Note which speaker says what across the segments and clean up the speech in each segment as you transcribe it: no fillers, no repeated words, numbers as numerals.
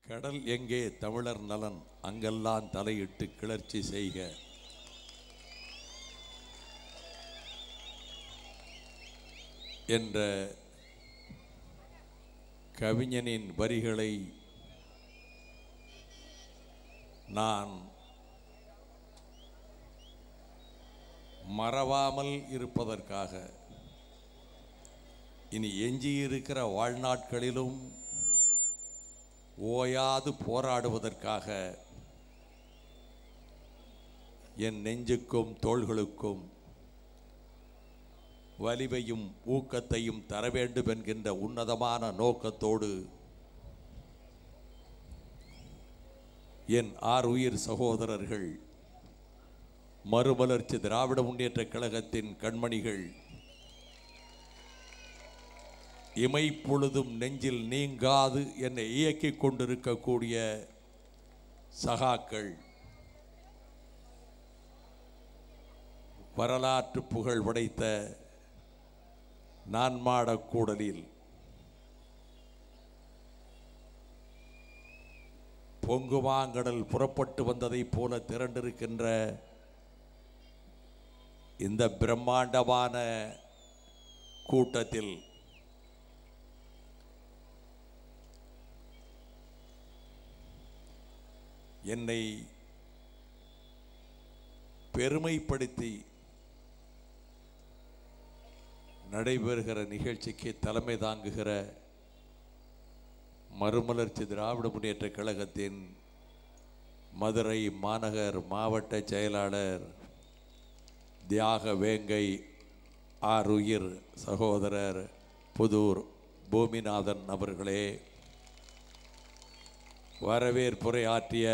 Speaker 1: கடல் எங்கே தமிழர் நலன் அங்கெல்லாம் தலையிட்டு கிளர்ச்சி செய்க என்ற கவிஞனின் வரிகளை நான் மறவாமல் இருப்பதற்காக இனி எஞ்சியிருக்கிற வாழ்நாட்களிலும் ஓயாது போராடுவதற்காக என் நெஞ்சுக்கும் தோள்களுக்கும் வலிமையும் ஊக்கத்தையும் தர வேண்டும் என்கின்ற உன்னதமான நோக்கத்தோடு என் ஆருயிர் சகோதரர்கள் மறுமலர்ச்சி திராவிட முன்னேற்றக் கழகத்தின் கண்மணிகள் இமைப்பொழுதும் நெஞ்சில் நீங்காது என்னை இயக்கிக் கொண்டிருக்கக்கூடிய சகாக்கள், வரலாற்று புகழ் படைத்த நான்மாடக்கூடலில் பொங்குமாங்கடல் புறப்பட்டு வந்ததைப் போல திரண்டிருக்கின்ற இந்த பிரம்மாண்டமான கூட்டத்தில் என்னை பெருமைப்படுத்தி நடைபெறுகிற நிகழ்ச்சிக்கு தலைமை தாங்குகிற மறுமலர்ச்சி திராவிட முன்னேற்றக் கழகத்தின் மதுரை மாநகர் மாவட்ட செயலாளர் தியாக வேங்கை ஆருயிர் சகோதரர் புதூர் பூமிநாதன் அவர்களே, வரவேற்புரை ஆற்றிய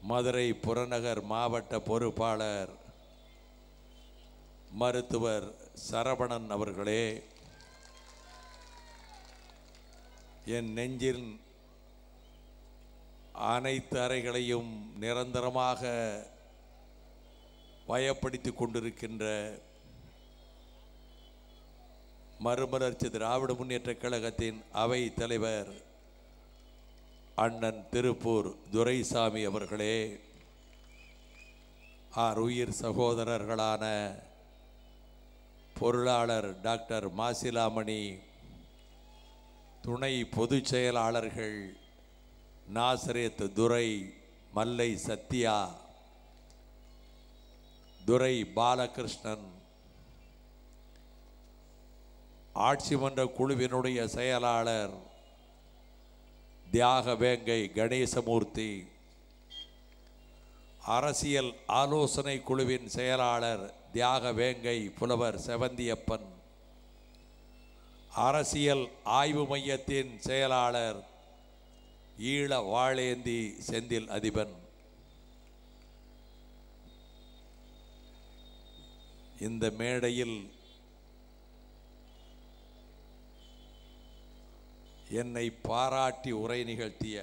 Speaker 1: மதுரை புறநகர் மாவட்ட பொறுப்பாளர் மருத்துவர் சரவணன் அவர்களே, என் நெஞ்சின் அனைத்து அறைகளையும் நிரந்தரமாக வயப்படுத்தி கொண்டிருக்கின்ற மறுமலர்ச்சி திராவிட முன்னேற்றக் கழகத்தின் அவை தலைவர் அண்ணன் திருப்பூர் துரைசாமி அவர்களே, ஆருயிர் சகோதரர்களான பொருளாளர் டாக்டர் மாசிலாமணி, துணை பொதுச் செயலாளர்கள் நாசரேத் துரை, மல்லை சத்யா, துரை பாலகிருஷ்ணன், ஆட்சி மன்ற குழுவினுடைய செயலாளர் தியாக வேங்கை கணேசமூர்த்தி, அரசியல் ஆலோசனை குழுவின் செயலாளர் தியாக வேங்கை புலவர் செவந்தியப்பன், அரசியல் ஆய்வு மையத்தின் செயலாளர் ஈழ வாழேந்தி செந்தில் அதிபன், இந்த மேடையில் என்னை பாராட்டி உரை நிகழ்த்திய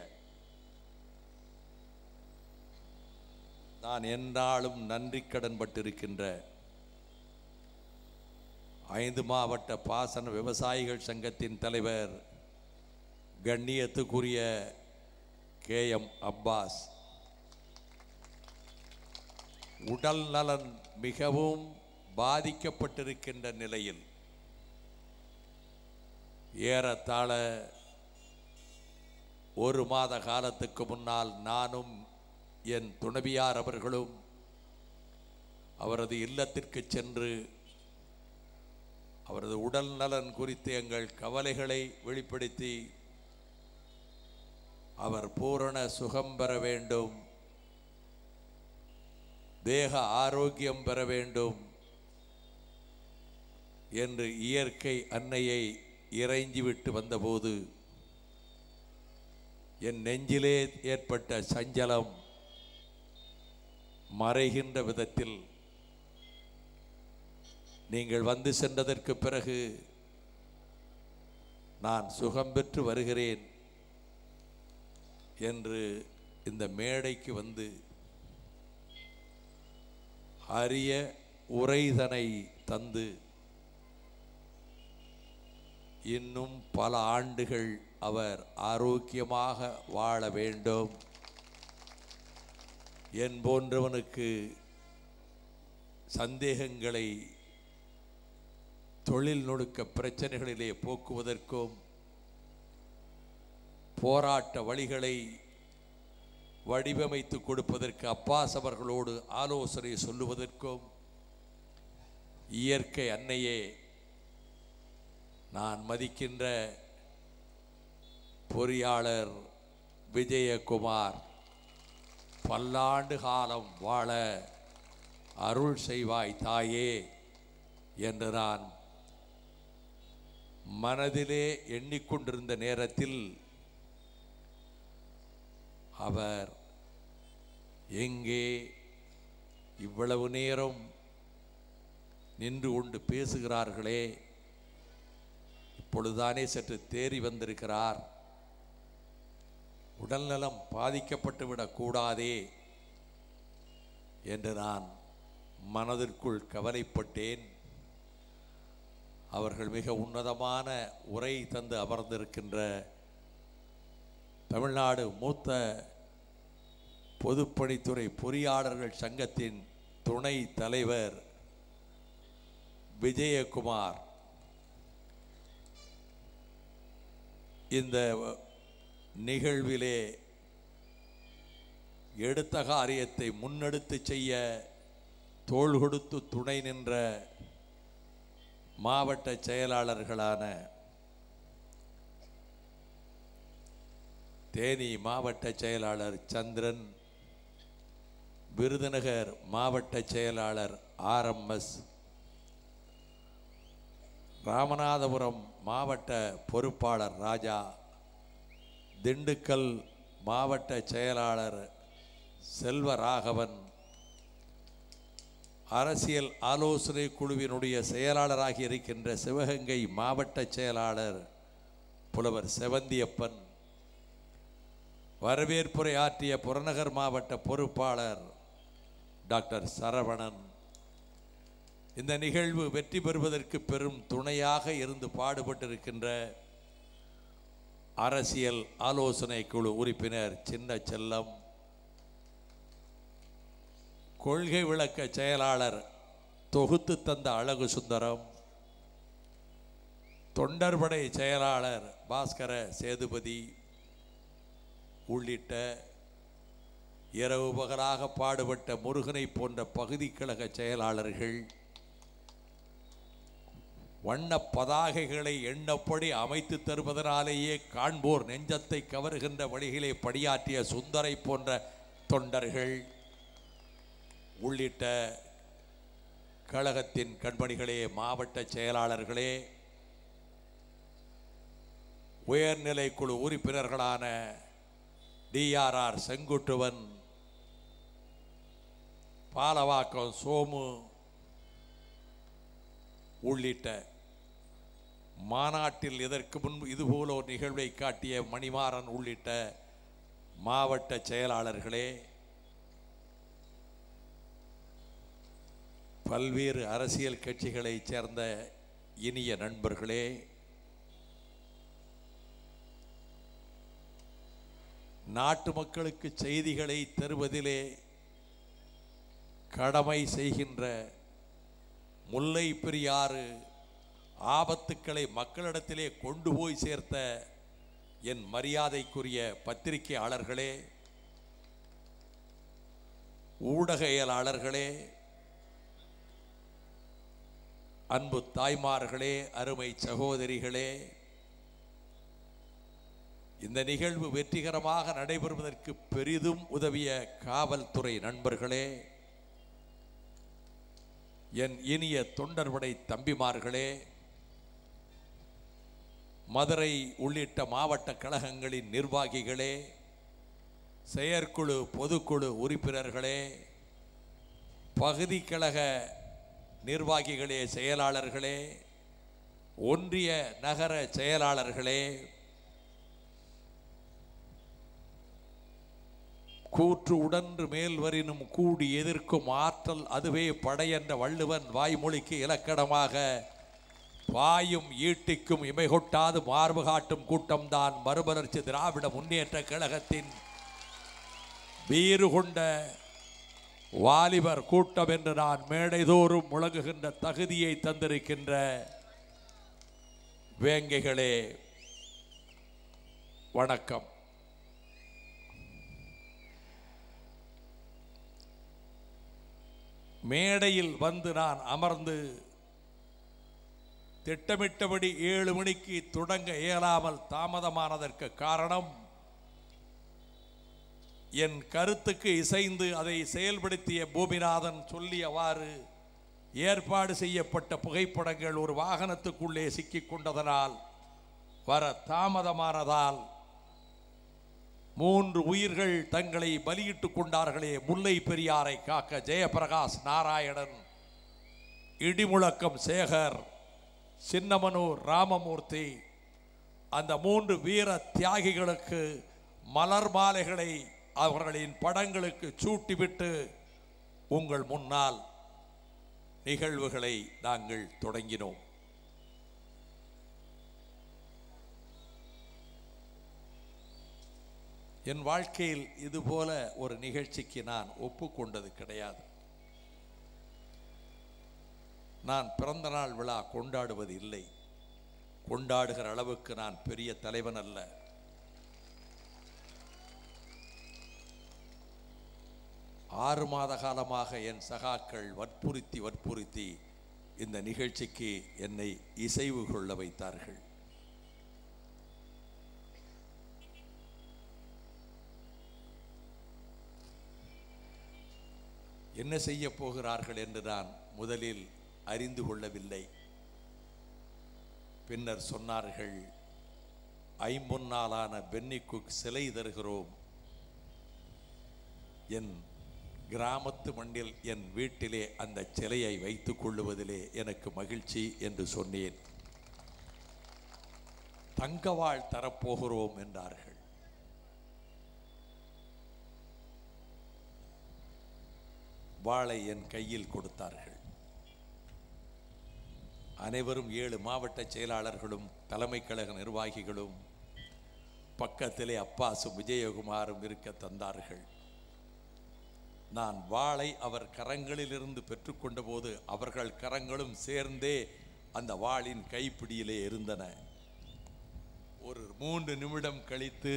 Speaker 1: நான் எந்நாளும் நன்றி கடன் பட்டிருக்கின்ற 5 மாவட்ட பாசன விவசாயிகள் சங்கத்தின் தலைவர் கண்ணியத்துக்குரிய KM அப்பாஸ், உடல் நலன் மிகவும் பாதிக்கப்பட்டிருக்கின்ற நிலையில் ஏறத்தாழ 1 மாத காலத்துக்கு முன்னால் நானும் என் துணைவியார் அவர்களும் அவரது இல்லத்திற்கு சென்று அவரது உடல் நலன் குறித்து எங்கள் கவலைகளை வெளிப்படுத்தி அவர் பூரண சுகம் பெற வேண்டும், தேக ஆரோக்கியம் பெற வேண்டும் என்று இயற்கை அன்னையை இறைஞ்சிவிட்டு வந்தபோது என் நெஞ்சிலே ஏற்பட்ட சஞ்சலம் மறைகின்ற விதத்தில் நீங்கள் வந்து சென்றதற்கு பிறகு நான் சுகம் பெற்று வருகிறேன் என்று இந்த மேடைக்கு வந்து அரிய உரைதனை தந்து இன்னும் பல ஆண்டுகள் அவர் ஆரோக்கியமாக வாழ வேண்டும். என் போன்றவனுக்கு சந்தேகங்களை தொழில்நுட்ப பிரச்சனைகளிலே போக்குவதற்கும் போராட்ட வழிகளை வடிவமைத்து கொடுப்பதற்கு அப்பாஸ் அவர்களோடு ஆலோசனை சொல்லுவதற்கும் இயற்கை அன்னையே, நான் மதிக்கின்ற பொறியாளர் விஜயகுமார் பல்லாண்டு காலம் வாழ அருள் செய்வாய் தாயே என்று நான் மனதிலே எண்ணிக்கொண்டிருந்த நேரத்தில் அவர் எங்கே இவ்வளவு நேரம் நின்று கொண்டு பேசுகிறார்களே, இப்பொழுதுதானே சற்று தேறி வந்திருக்கிறார், உடல்நலம் பாதிக்கப்பட்டு விடக்கூடாதே என்று நான் மனதிற்குள் கவலைப்பட்டேன். அவர்கள் மிக உன்னதமான உரை தந்து அமர்ந்திருக்கின்ற தமிழ்நாடு மூத்த பொதுப்பணித்துறை பொறியாளர்கள் சங்கத்தின் துணை தலைவர் விஜயகுமார் இந்த நிகழ்விலே எடுத்த காரியத்தை முன்னெடுத்து செய்ய தோள் கொடுத்து துணை நின்ற மாவட்ட செயலாளர்களான தேனி மாவட்ட செயலாளர் சந்திரன், விருதுநகர் மாவட்ட செயலாளர் RMS, ராமநாதபுரம் மாவட்ட பொறுப்பாளர் ராஜா, திண்டுக்கல் மாவட்ட செயலாளர் செல்வராகவன், அரசியல் ஆலோசனை குழுவினுடைய செயலாளராகி இருக்கின்ற சிவகங்கை மாவட்ட செயலாளர் புலவர் செவந்தியப்பன், வரவேற்புரை ஆற்றிய புறநகர் மாவட்ட பொறுப்பாளர் டாக்டர் சரவணன், இந்த நிகழ்வு வெற்றி பெறுவதற்கு பெரும் துணையாக இருந்து பாடுபட்டிருக்கின்ற அரசியல் ஆலோசனை குழு உறுப்பினர் சின்ன செல்லம், கொள்கை விளக்க செயலாளர் தொகுத்து தந்த அழகு சுந்தரம், தொண்டர்படை செயலாளர் பாஸ்கர சேதுபதி உள்ளிட்ட இரவு பகலாக பாடுபட்ட முருகனை போன்ற பகுதி கழக செயலாளர்கள், வண்ண பதாகைகளை எண்ணப்படி அமைத்து தருவதனாலேயே காண்போர் நெஞ்சத்தை கவருகின்ற வழிகளை படியாற்றிய சுந்தரை போன்ற தொண்டர்கள் உள்ளிட்ட கழகத்தின் கண்மணிகளே, மாவட்ட செயலாளர்களே, உயர்நிலை குழு உறுப்பினர்களான DRR செங்குட்டுவன், பாலவாக்கம் சோமு உள்ளிட்ட மாநாட்டில் இதற்கு முன்பு இதுபோல ஒரு நிகழ்வை காட்டிய மணிமாறன் உள்ளிட்ட மாவட்ட செயலாளர்களே, பல்வேறு அரசியல் கட்சிகளைச் சேர்ந்த இனிய நண்பர்களே, நாட்டு மக்களுக்கு செய்திகளை தருவதிலே கடமை செய்கின்ற முல்லை பெரியாறு ஆபத்துக்களை மக்களிடத்திலே கொண்டு போய் சேர்த்த என் மரியாதைக்குரிய பத்திரிகையாளர்களே, ஊடகவியலாளர்களே, அன்பு தாய்மார்களே, அருமை சகோதரிகளே, இந்த நிகழ்வு வெற்றிகரமாக நடைபெறுவதற்கு பெரிதும் உதவிய காவல்துறை நண்பர்களே, என் இனிய தொண்டர்படை தம்பிமார்களே, மதுரை உள்ளிட்ட மாவட்ட கழகங்களின் நிர்வாகிகளே, செயற்குழு பொதுக்குழு உறுப்பினர்களே, பகுதி கழக நிர்வாகிகளே, செயலாளர்களே, ஒன்றிய நகர செயலாளர்களே, கூற்று உடன்று மேல் வரினும் கூடி எதிர்க்கும் ஆற்றல் அதுவே படை என்ற வள்ளுவன் வாய்மொழிக்கு இலக்கணமாக பாயும் ஈட்டிக்கும் இமை கொட்டாது மார்பு காட்டும் கூட்டம்தான் மறுமலர்ச்சி திராவிட முன்னேற்ற கழகத்தின் வீறு கொண்ட வாலிபர் கூட்டம் என்று நான் மேடைதோறும் முழங்குகின்ற தகுதியை தந்திருக்கின்ற வேங்கைகளே, வணக்கம். மேடையில் வந்து நான் அமர்ந்து திட்டமிட்டபடி 7 மணிக்கு தொடங்க இயலாமல் தாமதமானதற்கு காரணம், என் கருத்துக்கு இசைந்து அதை செயல்படுத்திய பூமிநாதன் சொல்லியவாறு ஏற்பாடு செய்யப்பட்ட புகைப்படங்கள் ஒரு வாகனத்துக்குள்ளே சிக்கிக் கொண்டதனால் வர தாமதமானதால் 3 உயிர்கள் தங்களை பலியிட்டுக் கொண்டார்களே, முல்லை பெரியாரை காக்க ஜெயபிரகாஷ் நாராயணன், இடிமுழக்கம் சேகர், சின்னமனூர் ராமமூர்த்தி, அந்த 3 வீர தியாகிகளுக்கு மலர் மாலைகளை அவர்களின் படங்களுக்கு சூட்டிவிட்டு உங்கள் முன்னால் நிகழ்வுகளை நாங்கள் தொடங்கினோம். என் வாழ்க்கையில் இதுபோல ஒரு நிகழ்ச்சிக்கு நான் ஒப்புக்கொண்டது கிடையாது. நான் பிறந்த நாள் விழா கொண்டாடுவது இல்லை. கொண்டாடுகிற அளவுக்கு நான் பெரிய தலைவன் அல்ல. ஆறு மாத காலமாக என் சகாக்கள் வற்புறுத்தி இந்த நிகழ்ச்சிக்கு என்னை இசைவு கொள்ள வைத்தார்கள். என்ன செய்ய போகிறார்கள் என்று நான் முதலில் அறிந்து கொள்ளவில்லை. பின்னர் சொன்னார்கள், ஐம்பொன்னாலான பென்னி குக் சிலை தருகிறோம், என் கிராமத்து மண்ணில் என் வீட்டிலே அந்த சிலையை வைத்துக் கொள்ளுவதிலே எனக்கு மகிழ்ச்சி என்று சொன்னேன். தங்கவாள் தரப்போகிறோம் என்றார்கள். வாளை என் கையில் கொடுத்தார்கள். அனைவரும் 7 மாவட்ட செயலாளர்களும் தலைமை கழக நிர்வாகிகளும் பக்கத்திலே அப்பாசும் விஜயகுமாரும் இருக்க தந்தார்கள். நான் வாளை அவர் கரங்களிலிருந்து பெற்றுக்கொண்ட போது அவர்கள் கரங்களும் சேர்ந்தே அந்த வாளின் கைப்பிடியிலே இருந்தன. ஒரு 3 நிமிடம் கழித்து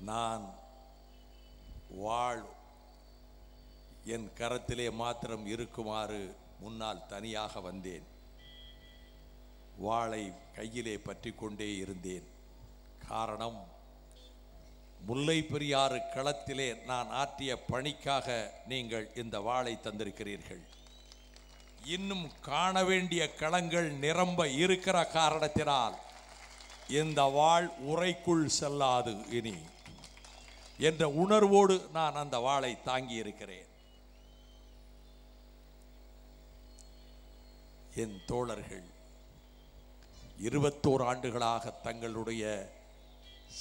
Speaker 1: நான் வாள் என் கரத்திலே மாத்திரம் இருக்குமாறு முன்னால் தனியாக வந்தேன். வாளை கையிலே பற்றி கொண்டே இருந்தேன். காரணம், முல்லை பெரியாறு களத்திலே நான் ஆற்றிய பணிக்காக நீங்கள் இந்த வாளை தந்திருக்கிறீர்கள். இன்னும் காண வேண்டிய களங்கள் நிரம்ப இருக்கிற காரணத்தினால் இந்த வாள் உரைக்குள் செல்லாது இனி என்ற உணர்வோடு நான் அந்த வாளை தாங்கி இருக்கிறேன். என் தோழர்கள் 21 ஆண்டுகளாக தங்களுடைய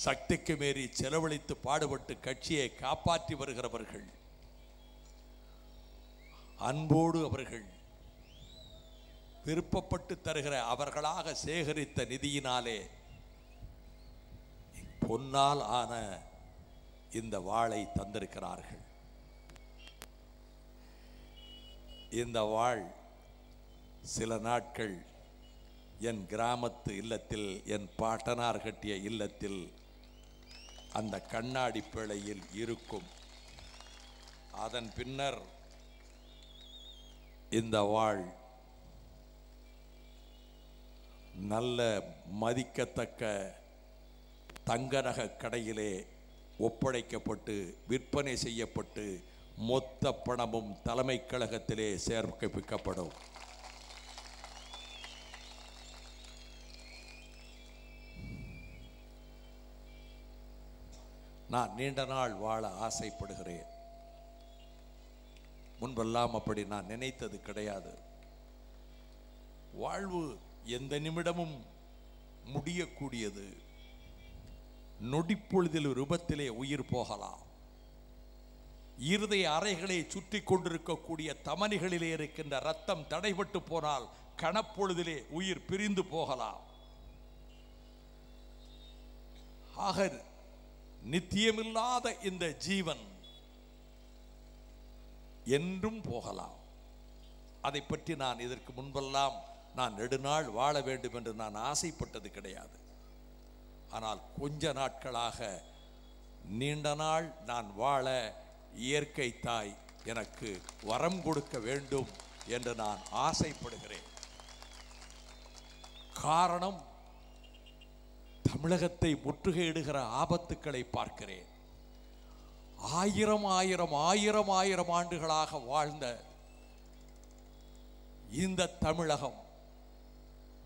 Speaker 1: சக்திக்கு மீறி செலவழித்து பாடுபட்டு கட்சியை காப்பாற்றி வருகிறவர்கள். அன்போடு அவர்கள் விருப்பப்பட்டு தருகிற அவர்களாக சேகரித்த நிதியினாலே பொன்னால் ஆன இந்த வாளை தந்திருக்கிறார்கள். இந்த வாள் சில நாட்கள் என் கிராமத்து இல்லத்தில், என் பாட்டனார் கட்டிய இல்லத்தில் அந்த கண்ணாடி பேழையில் இருக்கும். அதன் பின்னர் இந்த வாள் நல்ல மதிக்கத்தக்க தங்க நகை கடையிலே ஒப்படைக்கப்பட்டு விற்பனை செய்யப்பட்டு மொத்த பணமும் தலைமை கழகத்திலே சேர்ப்பிக்கப்படும். நான் நீண்ட நாள் வாழ ஆசைப்படுகிறேன். முன்பெல்லாம் அப்படி நான் நினைத்தது கிடையாது. வாழ்வு எந்த நிமிடமும் முடியக்கூடியது. நொடிப்பொழுதில் விபத்திலே உயிர் போகலாம். இருதய அறைகளை சுற்றி கொண்டிருக்கக்கூடிய தமனிகளிலே இருக்கின்ற ரத்தம் தடைபட்டு போனால் கணப்பொழுதிலே உயிர் பிரிந்து போகலாம். ஆக நித்தியமில்லாத இந்த ஜீவன் என்றும் போகலாம். அதை பற்றி நான் இதற்கு முன்பெல்லாம் நான் நெடுநாள் வாழ வேண்டும் என்று நான் ஆசைப்பட்டது கிடையாது. ஆனால் கொஞ்ச நாட்களாக நீண்ட நாள் நான் வாழ இயற்கை தாய் எனக்கு வரம் கொடுக்க வேண்டும் என்று நான் ஆசைப்படுகிறேன். காரணம், தமிழகத்தை முற்றுகையிடுகிற ஆபத்துக்களை பார்க்கிறேன். ஆயிரம் ஆண்டுகளாக வாழ்ந்த இந்த தமிழகம்,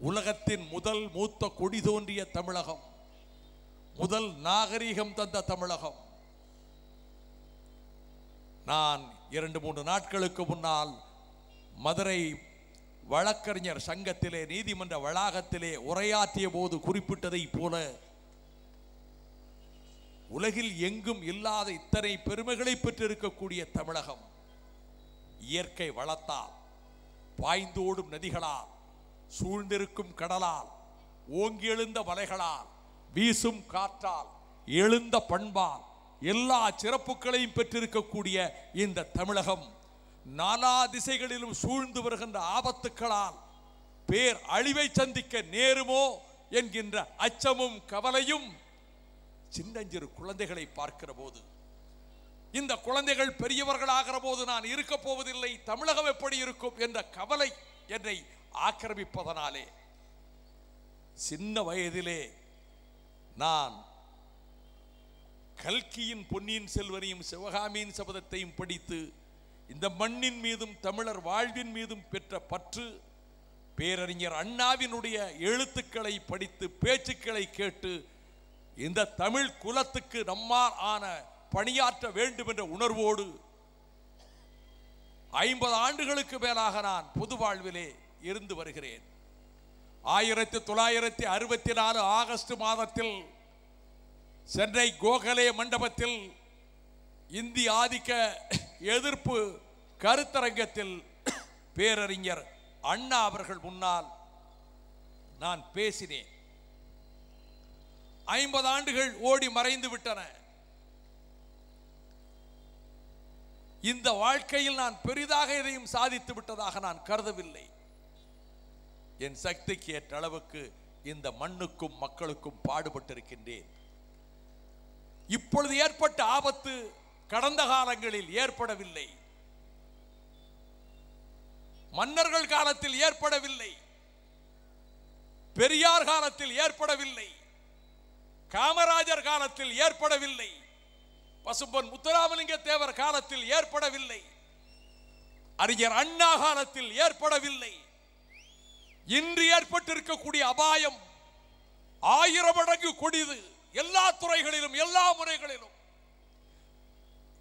Speaker 1: உலகத்தின் முதல் மூத்த கொடி தோன்றிய தமிழகம், முதல் நாகரீகம் தந்த தமிழகம். நான் 2-3 நாட்களுக்கு முன்னால் மதுரை வழக்கறிஞர் சங்கத்திலே நீதிமன்ற வளாகத்திலே உரையாற்றிய போது குறிப்பிட்டதை போல, உலகில் எங்கும் இல்லாத இத்தனை பெருமைகளை பெற்றிருக்கக்கூடிய தமிழகம் இயற்கை வளத்தால், பாய்ந்தோடும் நதிகளால், சூழ்ந்திருக்கும் கடலால், ஓங்கி எழுந்த மலைகளால், வீசும் காற்றால், எழுந்த பண்பால், எல்லா சிறப்புகளையும் பெற்றிருக்கக்கூடிய இந்த தமிழகம் நாலா திசைகளிலும் சூழ்ந்து வருகின்ற ஆபத்துக்களால் பேர் அழிவை சந்திக்க நேருமோ என்கின்ற அச்சமும் கவலையும் சின்னஞ்சிறு குழந்தைகளை பார்க்கிற போது, இந்த குழந்தைகள் பெரியவர்களாகிற போது நான் இருக்க போவதில்லை, தமிழகம் எப்படி இருக்கும் என்ற கவலை என்னை ஆக்கிரமிப்பதனாலே சின்ன வயதிலே நான் கல்கியின் பொன்னியின் செல்வனையும் சிவகாமியின் சபதத்தையும் படித்து இந்த மண்ணின் மீதும் தமிழர் வாழ்வின் மீதும் பெற்ற பற்று, பேரறிஞர் அண்ணாவினுடைய எழுத்துக்களை படித்து பேச்சுக்களை கேட்டு இந்த தமிழ் குலத்துக்கு நம்மால் ஆன பணியாற்ற வேண்டும் என்ற உணர்வோடு 50 ஆண்டுகளுக்கு மேலாக நான் பொது வாழ்விலே இருந்து வருகிறேன். 1964 ஆகஸ்ட் மாதத்தில் சென்னை கோகலே மண்டபத்தில் இந்தி ஆதிக்க எதிர்ப்பு கருத்தரங்கத்தில் பேரறிஞர் அண்ணா அவர்கள் முன்னால் நான் பேசினேன். 50 ஆண்டுகள் ஓடி மறைந்து விட்டன. இந்த வாழ்க்கையில் நான் பெரிதாக எதையும் சாதித்து விட்டதாக நான் கருதவில்லை. என் சக்திக்கு ஏற்ற அளவுக்கு இந்த மண்ணுக்கும் மக்களுக்கும் பாடுபட்டிருக்கின்றேன். இப்பொழுது ஏற்பட்ட ஆபத்து கடந்த காலங்களில் ஏற்படவில்லை, மன்னர்கள் காலத்தில் ஏற்படவில்லை, பெரியார் காலத்தில் ஏற்படவில்லை, காமராஜர் காலத்தில் ஏற்படவில்லை, பசும்பொன் முத்துராமலிங்க தேவர் காலத்தில் ஏற்படவில்லை, அறிஞர் அண்ணா காலத்தில் ஏற்படவில்லை. இன்று ஏற்பட்டிருக்கக்கூடிய அபாயம் 1000 மடங்கு கொடிது. எல்லா துறைகளிலும், எல்லா முறைகளிலும்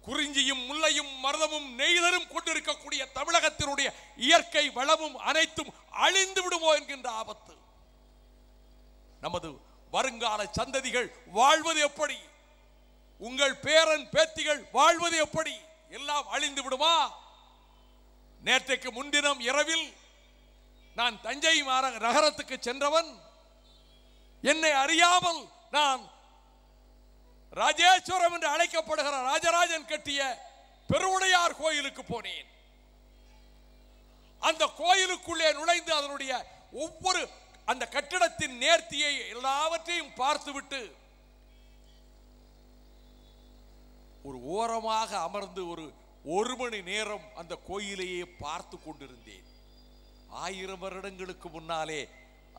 Speaker 1: குறிஞ்சியும் முல்லையும் மருதமும் நெய்தலும் கொண்டிருக்கக்கூடிய தமிழகத்தினுடைய இயற்கை வளமும் அனைத்தும் அழிந்து விடுமோ என்கின்ற ஆபத்து. நமது வருங்கால சந்ததிகள் வாழ்வது எப்படி, உங்கள் பேரன் பேத்திகள் வாழ்வது எப்படி, எல்லாம் அழிந்து விடுமா? நேற்றைக்கு முன்தினம் இரவில் நான் தஞ்சை நகரத்துக்கு சென்றவன். என்னை அறியாமல் நான் ராஜேஸ்வரம் என்று அழைக்கப்படுகிற ராஜராஜன் கட்டிய பெருவுடையார் கோயிலுக்கு போனேன். அந்த கோயிலுக்குள்ளே நுழைந்து அதனுடைய ஒவ்வொரு அந்த கட்டிடத்தின் நேர்த்தியை எல்லாவற்றையும் பார்த்துவிட்டு ஒரு ஓரமாக அமர்ந்து ஒரு மணி நேரம் அந்த கோயிலையே பார்த்து கொண்டிருந்தேன். 1000 வருடங்களுக்கு முன்னாலே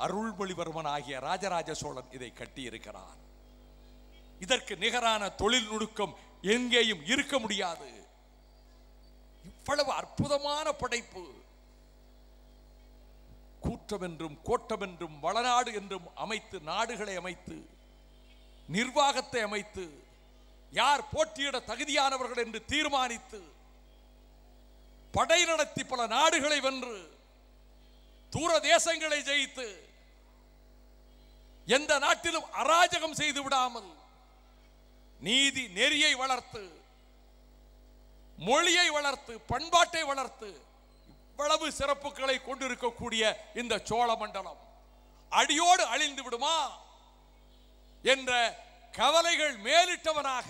Speaker 1: அருள்மொழிவர்மன் ஆகிய ராஜராஜ சோழன் இதை கட்டி இருக்கிறார். இதற்கு நிகரான தொழில் நுணுக்கம் எங்கேயும் இருக்க முடியாது. இவ்வளவு அற்புதமான படைப்பு. கூற்றம் என்றும் கோட்டம் என்றும் வளநாடு என்றும் அமைத்து, நாடுகளை அமைத்து, நிர்வாகத்தை அமைத்து, யார் போட்டியிட தகுதியானவர்கள் என்று தீர்மானித்து, படை நடத்தி பல நாடுகளை வென்று, தூர தேசங்களை ஜெயித்து, எந்த நாட்டிலும் அராஜகம் செய்து விடாமல் நீதி நெறியை வளர்த்து, மொழியை வளர்த்து, பண்பாட்டை வளர்த்து, இவ்வளவு சிறப்புகளை கொண்டிருக்கக்கூடிய இந்த சோழ மண்டலம் அடியோடு அழிந்து விடுமா என்ற கவலைகள் மேலிட்டவனாக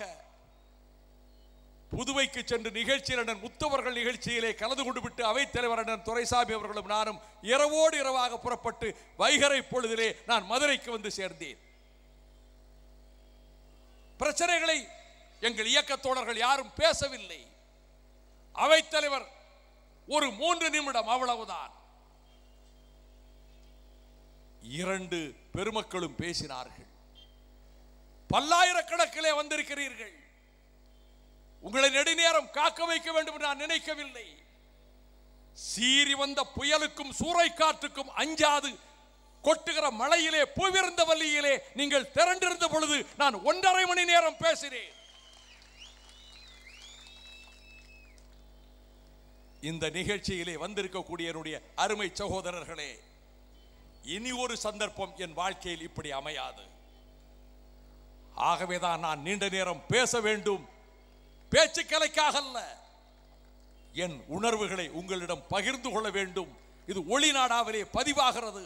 Speaker 1: புதுவைக்கு சென்று நிகழ்ச்சியில் முத்தவர்கள் நிகழ்ச்சியிலே கலந்து கொண்டு விட்டு அவைத்தலைவர் துரைசாமி அவர்களும் நானும் இரவோடு இரவாக புறப்பட்டு வைகறை பொழுதிலே நான் மதுரைக்கு வந்து சேர்ந்தேன். பிரச்சனைகளை எங்கள் இயக்க தோழர்கள் யாரும் பேசவில்லை. அவைத்தலைவர் ஒரு 3 நிமிடம் அவ்வளவுதான். 2 பெருமக்களும் பேசினார்கள். பல்லாயிரக்கணக்கிலே வந்திருக்கிறீர்கள், உங்களை நெடுநேரம் காக்க வைக்க வேண்டும் என்று நான் நினைக்கவில்லை. சீறி வந்த புயலுக்கும் சூறை காற்றுக்கும் அஞ்சாது கொட்டுகிற மழையிலே புவிர்ந்த வழியிலே நீங்கள் திரண்டிருந்த பொழுது நான் 1.5 மணி நேரம் பேசினேன். இந்த நிகழ்ச்சியிலே வந்திருக்கக்கூடிய என்னுடைய அருமை சகோதரர்களே, இனி ஒரு சந்தர்ப்பம் என் வாழ்க்கையில் இப்படி அமையாது. ஆகவேதான் நான் நீண்ட நேரம் பேச வேண்டும். பேச்சுக்கலைக்காக அல்ல, என் உணர்வுகளை உங்களிடம் பகிர்ந்து கொள்ள வேண்டும். இது ஒளிநாடாவிலே பதிவாகிறது.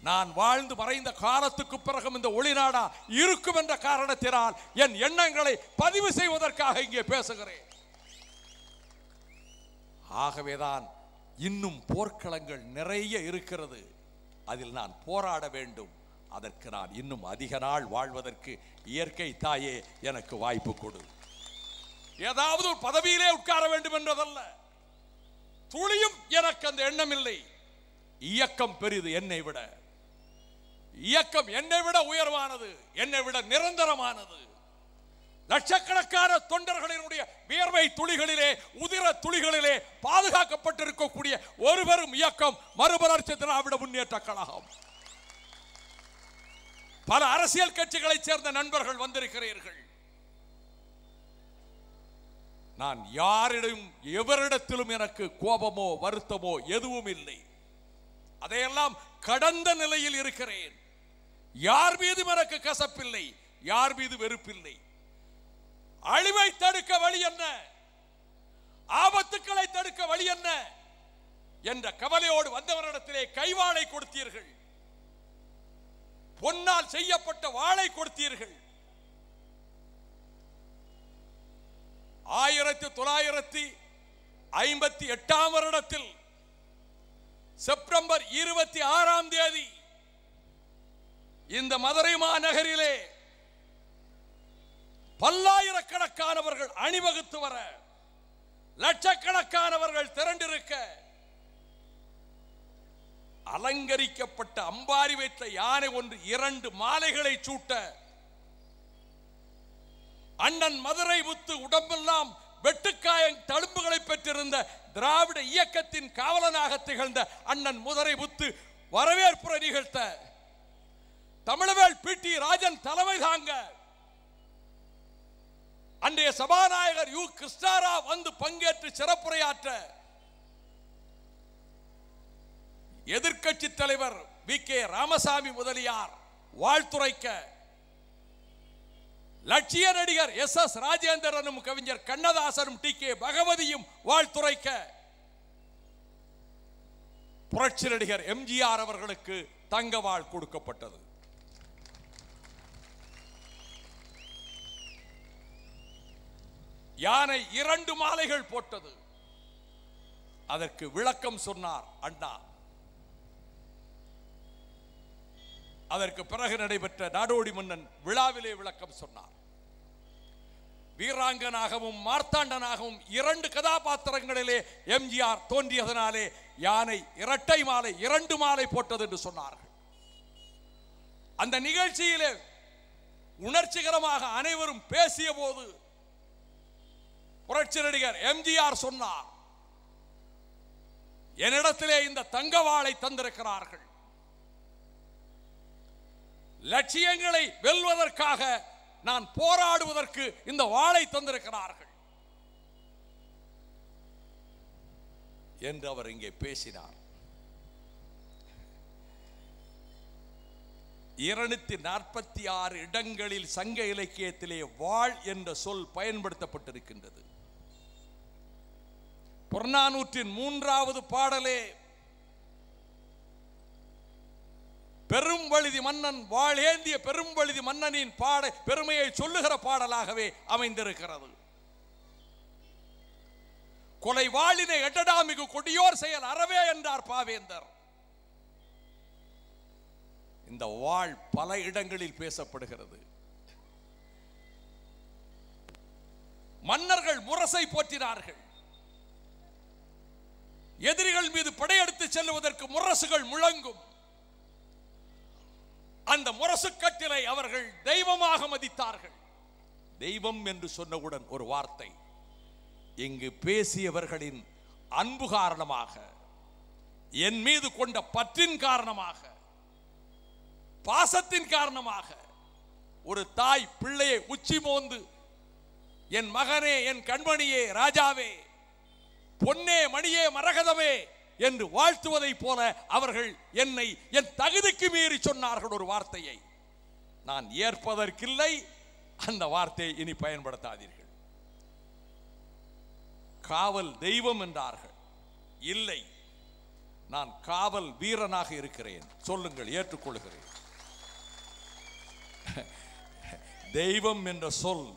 Speaker 1: நான் வாழ்ந்து மறைந்த காலத்துக்கு பிறகும் இந்த ஒளிநாடா இருக்கும் என்ற காரணத்தினால் என் எண்ணங்களை பதிவு செய்வதற்காக இங்கே பேசுகிறேன். ஆகவேதான் இன்னும் போர்க்களங்கள் நிறைய இருக்கிறது, அதில் நான் போராட வேண்டும். அதற்கு நான் இன்னும் அதிக நாள் வாழ்வதற்கு இயற்கை தாயே எனக்கு வாய்ப்பு கொடு. ஏதாவது ஒரு பதவியிலே உட்கார வேண்டும் என்றதல்ல, துளியும் எனக்கு அந்த எண்ணம் இல்லை. இயக்கம் பெரிது என்னை விட, இயக்கம் என்னை விட உயர்வானது, என்னை விட நிரந்தரமானது. லட்சக்கணக்கான தொண்டர்களினுடைய வியர்வை துளிகளிலே, உதிர துளிகளிலே பாதுகாக்கப்பட்டிருக்கக்கூடிய ஒரு பெரும் இயக்கம் மறுமலர்ச்சி திராவிட முன்னேற்ற கழகம். பல அரசியல் கட்சிகளைச் சேர்ந்த நண்பர்கள் வந்திருக்கிறீர்கள். நான் யாரிடம் எவரிடத்திலும் எனக்கு கோபமோ வருத்தமோ எதுவும் இல்லை. அதையெல்லாம் கடந்த நிலையில் இருக்கிறேன். யார் மீதும் எனக்கு கசப்பில்லை, யார் மீது வெறுப்பில்லை. அழிவை தடுக்க வழி என்ன, ஆபத்துக்களை தடுக்க வழி என்ன என்ற கவலையோடு வந்தவரிடத்திலே கைவாளை கொடுத்தீர்கள், பொன்னால் செய்யப்பட்ட வாளை கொடுத்தீர்கள். 1958 வருடத்தில் செப்டம்பர் 26 இந்த மதுரை மாநகரிலே பல்லாயிரக்கணக்கானவர்கள் அணிவகுத்து வர, லட்சக்கணக்கானவர்கள் திரண்டிருக்க, அலங்கரிக்கப்பட்ட அம்பாரி வைத்த யானை ஒன்று 2 மாலைகளை சூட்ட, அண்ணன் மதுரை முத்து உடம்பெல்லாம் வெட்டுக்காயம் தழும்புகளை பெற்றிருந்த திராவிட இயக்கத்தின் காவலனாக திகழ்ந்த அண்ணன் மதுரை முத்து வரவேற்புரை நிகழ்த்த, தமிழவேல் பி.டி. ராஜன் தலைமை தாங்க, அன்றைய சபாநாயகர் யு. கிருஷ்ணராவ் வந்து பங்கேற்று சிறப்புரையாற்ற, எதிர்க்கட்சி தலைவர் வி.கே. ராமசாமி முதலியார் வாழ்த்துரைக்க, லட்சிய நடிகர் எஸ்.எஸ். ராஜேந்திரனும் கவிஞர் கண்ணதாசனும் டி.கே. பகவதியும் வாழ்த்துரைக்க, புரட்சி நடிகர் எம்.ஜி.ஆர். அவர்களுக்கு தங்க வாழ் கொடுக்கப்பட்டது. யானை 2 மாலைகள் போட்டது. அதற்கு விளக்கம் சொன்னார் அண்ணா. அதற்கு பிறகு நடைபெற்ற நாடோடி மன்னன் விழாவிலே விளக்கம் சொன்னார். வீராங்கனாகவும் மார்த்தாண்டனாகவும் 2 கதாபாத்திரங்களிலே எம்.ஜி.ஆர். தோன்றியதனாலே யானை இரட்டை மாலை 2 மாலை போட்டது என்று சொன்னார்கள். அந்த நிகழ்ச்சியிலே உணர்ச்சிகரமாக அனைவரும் பேசிய போது புரட்சி நடிகர் எம்.ஜி.ஆர். சொன்னார், என்னிடத்திலே இந்த தங்க வாளை தந்திருக்கிறார்கள், லட்சியங்களை வெல்வதற்காக நான் போராடுவதற்கு இந்த வாளை தந்திருக்கிறார்கள் என்று அவர் இங்கே பேசினார். 246 இடங்களில் சங்க இலக்கியத்திலே வாழ் என்ற சொல் பயன்படுத்தப்பட்டிருக்கின்றது. புறநானூற்றின் 3வது பாடலே பெரும்பழுதி மன்னன் வாழேந்திய பெரும்பழுதி மன்னனின் பெருமையை சொல்லுகிற பாடலாகவே அமைந்திருக்கிறது. கொலை வாழினை எட்டடாமிகு கொடியோர் செயல் அறவே என்றார் பாவேந்தர். இந்த வாழ் பல இடங்களில் பேசப்படுகிறது. மன்னர்கள் முரசை போற்றினார்கள். எதிரிகள் மீது படையெடுத்து செல்வதற்கு முரசுகள் முழங்கும். அந்த முரசு கட்டிலை அவர்கள் தெய்வமாக மதித்தார்கள். தெய்வம் என்று சொன்னவுடன் ஒரு வார்த்தை, இங்கு பேசியவர்களின் அன்பு காரணமாக, என் மீது கொண்ட பற்றின் காரணமாக, பாசத்தின் காரணமாக, ஒரு தாய் பிள்ளையை உச்சி மோந்து என் மகனே, என் கண்மணியே, ராஜாவே, பொன்னே, மணியே, மரகதமே என்று வாழ்த்துவதை போல அவர்கள் என்னை என் தகுதிக்கு மீறி சொன்னார்கள் ஒரு வார்த்தையை. நான் ஏற்பதற்கில்லை. அந்த வார்த்தையை இனி பயன்படுத்தாதீர்கள். காவல் தெய்வம் என்றார்கள். இல்லை, நான் காவல் வீரனாக இருக்கிறேன். சொல்லுங்கள், ஏற்றுக்கொள்கிறேன். தெய்வம் என்ற சொல்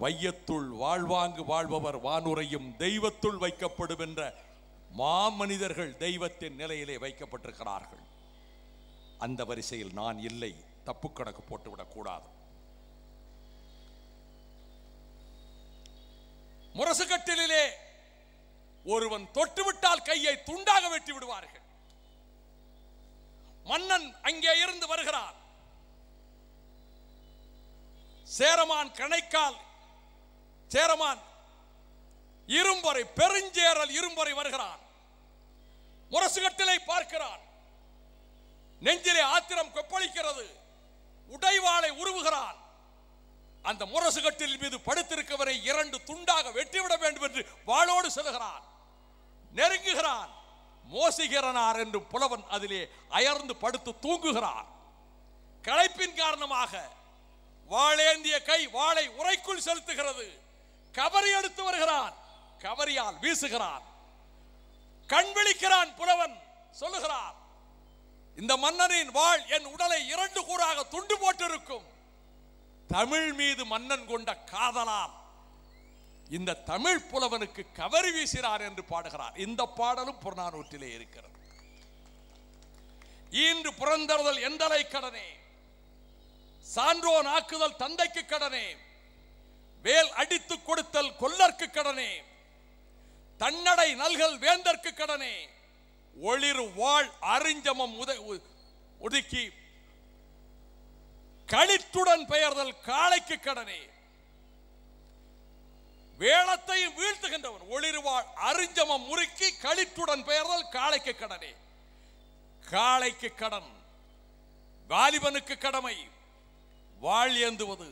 Speaker 1: வையத்துள் வாழ்வாங்கு வாழ்பவர் வானுரையும் தெய்வத்துள் வைக்கப்படும் என்ற மாமனிதர்கள் தெய்வத்தின் நிலையிலே வைக்கப்பட்டிருக்கிறார்கள். அந்த வரிசையில் நான் இல்லை. தப்பு கணக்கு போட்டுவிடக் கூடாது. முரசுகட்டிலே ஒருவன் தொட்டுவிட்டால் கையை துண்டாக வெட்டி விடுவார்கள். மன்னன் அங்கே இருந்து வருகிறான். சேரமான் கணைக்கால், சேரமான் இரும்பொறை, பெருஞ்சேரல் இரும்பொறை வருகிறான். முரசுகட்டிலை பார்க்கிறான். நெஞ்சிலே ஆத்திரம் கொப்பளிக்கிறது. உடைவாளை உருவுகிறான். அந்த முரசுகட்டில் மீது படுத்திருக்கவரை 2 துண்டாக வெட்டிவிட வேண்டும் என்று வாளோடு செல்கிறான். நெருங்குகிறான். மோசிகிறனார் என்று புலவன் அதிலே அயர்ந்து படுத்து தூங்குகிறான். களைப்பின் காரணமாக வாளேந்திய கை வாளை உரைக்குள் செலுத்துகிறது. கவரி எடுத்து வருகிறான். கவரியால் வீசுகிறான். கண் விழிக்கிறான். புலவன் சொல்லுகிறான், இந்த மன்னனின் வாழ் என் உடலை 2 கூறாக துண்டு போட்டிருக்கும். தமிழ் மீது மன்னன் கொண்ட காதலால் இந்த தமிழ் புலவனுக்கு கவரி வீசினார் என்று பாடுகிறார். இந்த பாடலும் புறநானூற்றிலே இருக்கிறது. ஈன்று புறந்தறுதல் எந்தலை கடனே, சான்றோன் ஆக்குதல் தந்தைக்கு கடனே, வேல் அடித்து கொடுத்தல் கொல்லர்க்கு கடனே, தன்னடை நல்கல் வேந்தற்கு கடனே, ஒளிரு வாழ் அறிஞ்சமம் ஒதுக்கி களித்துடன் பெயர்தல் காளைக்கு கடனே, வேளத்தையும் வீழ்த்துகின்றவன் ஒளிரு வாழ் அறிஞ்சமம் முறுக்கி களித்துடன் பெயர்தல் காளைக்கு கடனே. காளைக்கு கடன், வாலிபனுக்கு கடமை. வாழ் ஏந்துவது,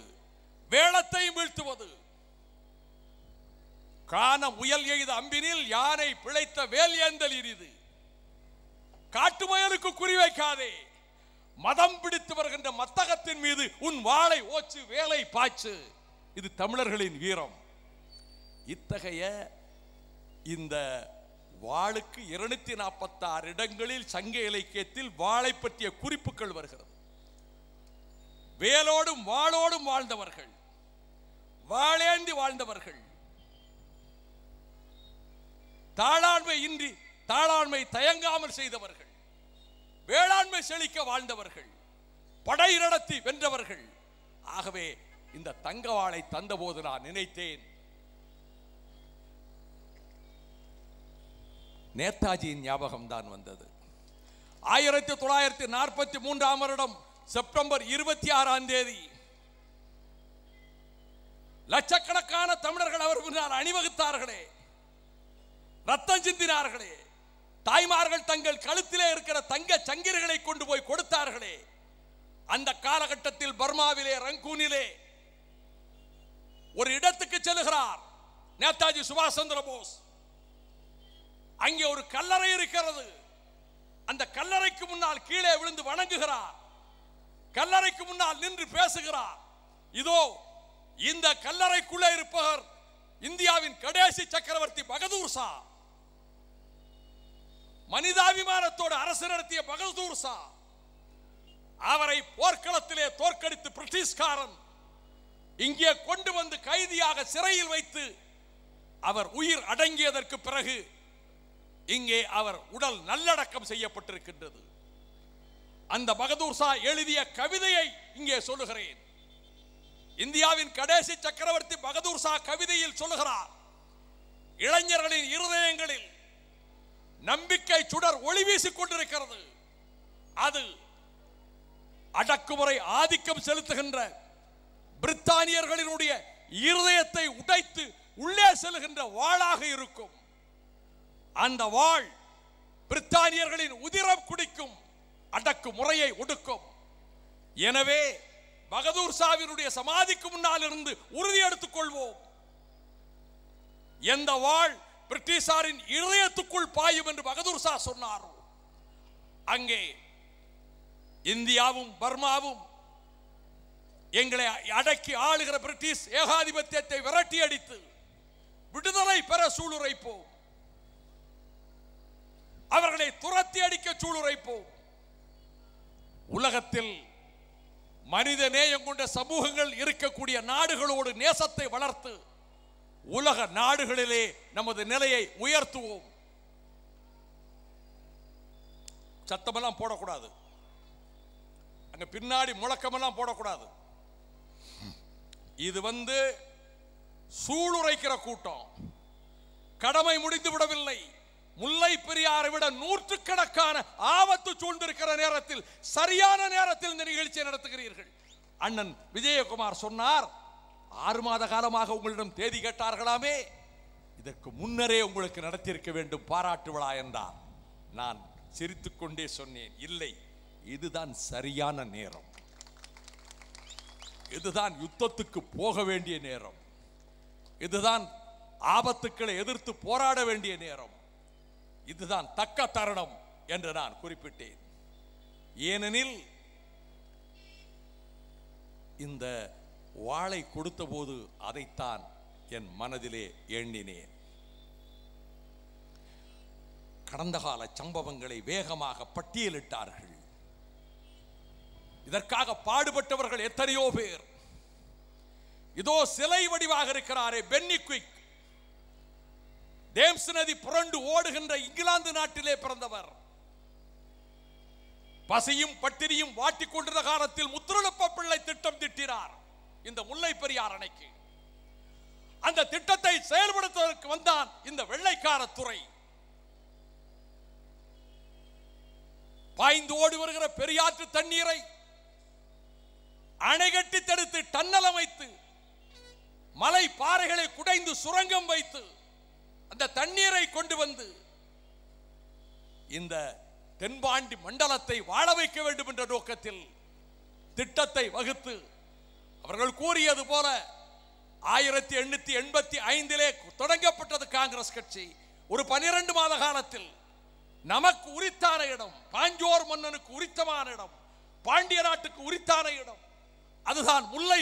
Speaker 1: வேளத்தையும் வீழ்த்துவது. காண முயல் எய்த அம்பினில் யானை பிழைத்த வேல் ஏந்தல் இரிது. காட்டு முயலுக்கு குறிவைக்காதே. மதம் பிடித்து வருகின்ற மத்தகத்தின் மீது உன் வாளை ஓச்சு, வேலை பாய்ச்சு. இது தமிழர்களின் வீரம். இத்தகைய இந்த வாளுக்கு 246 இடங்களில் சங்க இலக்கியத்தில் வாளை பற்றிய குறிப்புகள் வருகிறது. வேலோடும் வாளோடும் வாழ்ந்தவர்கள், வாளேந்தி வாழ்ந்தவர்கள், தாளாண்மை இன்றி தாளாண்மை தயங்காமல் செய்தவர்கள், வேளாண்மை செழிக்க வாழ்ந்தவர்கள், படை நடத்தி வென்றவர்கள். ஆகவே இந்த தங்க வாளை தந்தபோது நான் நினைத்தேன், நேதாஜியின் ஞாபகம் தான் வந்தது. 1943ஆம் வருடம் செப்டம்பர் 26ஆம் தேதி லட்சக்கணக்கான தமிழர்கள் அவர் முன்னால் அணிவகுத்தார்களே, ரத்தம் சிந்தினார்களே, தாய்மார்கள் தங்கள் கழுத்திலே இருக்கிற தங்க சங்கிரிகளை கொண்டு போய் கொடுத்தார்களே. அந்த காலகட்டத்தில் பர்மாவிலே ரங்கூனிலே ஒரு இடத்துக்கு செல்கிறார் நேதாஜி சுபாஷ் சந்திர போஸ். அங்கே ஒரு கல்லறை இருக்கிறது. அந்த கல்லறைக்கு முன்னால் கீழே விழுந்து வணங்குகிறார். கல்லறைக்கு முன்னால் நின்று பேசுகிறார். இதோ இந்த கல்லறைக்குள்ளே இருப்பவர் இந்தியாவின் கடைசி சக்கரவர்த்தி பகதூர் ஷா, மனிதாபிமானத்தோடு அரசு நடத்திய பகதூர் ஷா, அவரை போர்க்களத்திலே தோற்கடித்து பிரிட்டிஷ்காரன் இங்கே கொண்டு வந்து கைதியாக சிறையில் வைத்து அவர் உயிர் அடங்கியதற்கு பிறகு இங்கே அவர் உடல் நல்லடக்கம் செய்யப்பட்டிருக்கின்றது. அந்த பகதூர் ஷா எழுதிய கவிதையை இங்கே சொல்லுகிறேன். இந்தியாவின் கடைசி சக்கரவர்த்தி பகதூர் ஷா கவிதையில் சொல்லுகிறார், இளைஞர்களின் இருதயங்களில் நம்பிக்கை சுடர் ஒளி வீசிக் கொண்டிருக்கிறது. அது அடக்குமுறை ஆதிக்கம் செலுத்துகின்ற பிரித்தானியர்களினுடைய இருதயத்தை உடைத்து உள்ளே செல்கின்ற வாளாக இருக்கும். அந்த வாள் பிரித்தானியர்களின் உதிரம் குடிக்கும், அடக்குமுறையை ஒடுக்கும். எனவே பகதூர் ஷாவினுடைய சமாதிக்கு முன்னால் இருந்து உறுதி எடுத்துக் கொள்வோம், எந்த வாள் பிரிட்டிஷாரின் இதயத்துக்குள் பாயும் என்று பகதூர் ஷா சொன்னார். அங்கே இந்தியாவும் பர்மாவும் எங்களை அடக்கி ஆளுகிற பிரிட்டிஷ் ஏகாதிபத்தியத்தை விரட்டி அடித்து விடுதலை பெற சூளுரைப்போம், அவர்களை துரத்தி அடிக்க சூளுரைப்போம். உலகத்தில் மனித நேயம் கொண்ட சமூகங்கள் இருக்கக்கூடிய நாடுகளோடு நேசத்தை வளர்த்து உலக நாடுகளிலே நமது நிலையை உயர்த்துவோம். சத்தமெல்லாம் போடக்கூடாது, அங்க பின்னாடி முழக்கமெல்லாம் போடக்கூடாது. இது சூளுரைக்கிற கூட்டம். கடமை முடிந்து விடவில்லை. முல்லை பெரியாரை விட நூற்றுக்கணக்கான ஆபத்து சூழ்ந்திருக்கிற நேரத்தில் சரியான நேரத்தில் இந்த நிகழ்ச்சியை நடத்துகிறீர்கள். அண்ணன் விஜயகுமார் சொன்னார், 6 மாத காலமாக உங்களிடம் தேதி கேட்டார்களாமே, இதற்கு முன்னரே உங்களுக்கு நடத்தியிருக்க வேண்டும் பாராட்டு விழா என்றார். நான் சிரித்துக்கொண்டே சொன்னேன், இல்லை, இதுதான் சரியான நேரம், இதுதான் யுத்தத்துக்கு போக வேண்டிய நேரம், இதுதான் ஆபத்துக்களை எதிர்த்து போராட வேண்டிய நேரம், இதுதான் தக்க தருணம் என்று நான் குறிப்பிட்டேன். ஏனெனில் இந்த வாளை கொடுத்த போது அதைத்தான் என் மனதிலே எண்ணினேன். கடந்த கால சம்பவங்களை வேகமாக பட்டியலிட்டார்கள். இதற்காக பாடுபட்டவர்கள் எத்தனையோ பேர். இதோ சிலை வடிவாக இருக்கிறாரே பென்னி குயிக், தேம்ஸ் நதி புரண்டு ஓடுகின்ற இங்கிலாந்து நாட்டிலே பிறந்தவர். பசியும் பட்டினியும் வாட்டிக் கொண்டிருந்த காலத்தில் முத்துரலப்ப பிள்ளை திட்டம் திட்டினார் இந்த முல்லை பெரியார் அணைக்கு. அந்த திட்டத்தை செயல்படுத்துவதற்கு வந்தான் இந்த வெள்ளைக்கார துறை. பாய்ந்து ஓடி வருகிற பெரியாற்று தண்ணீரை அணைகட்டி தடுத்து டன்னல் அமைத்து மலை பாறைகளை குடைந்து சுரங்கம் வைத்து அந்த தண்ணீரை கொண்டு வந்து இந்த தென்பாண்டி மண்டலத்தை வாழ வைக்க வேண்டும் என்ற நோக்கத்தில் திட்டத்தை வகுத்து அவர்கள் கூறியது போல 1885 தொடங்கப்பட்டது காங்கிரஸ் கட்சி. ஒரு 12 மாத காலத்தில் நமக்கு உரித்தான இடம், பாஞ்சோர் மன்னனுக்கு உரித்தமான இடம், பாண்டிய நாட்டுக்கு உரித்தான இடம், அதுதான் முல்லை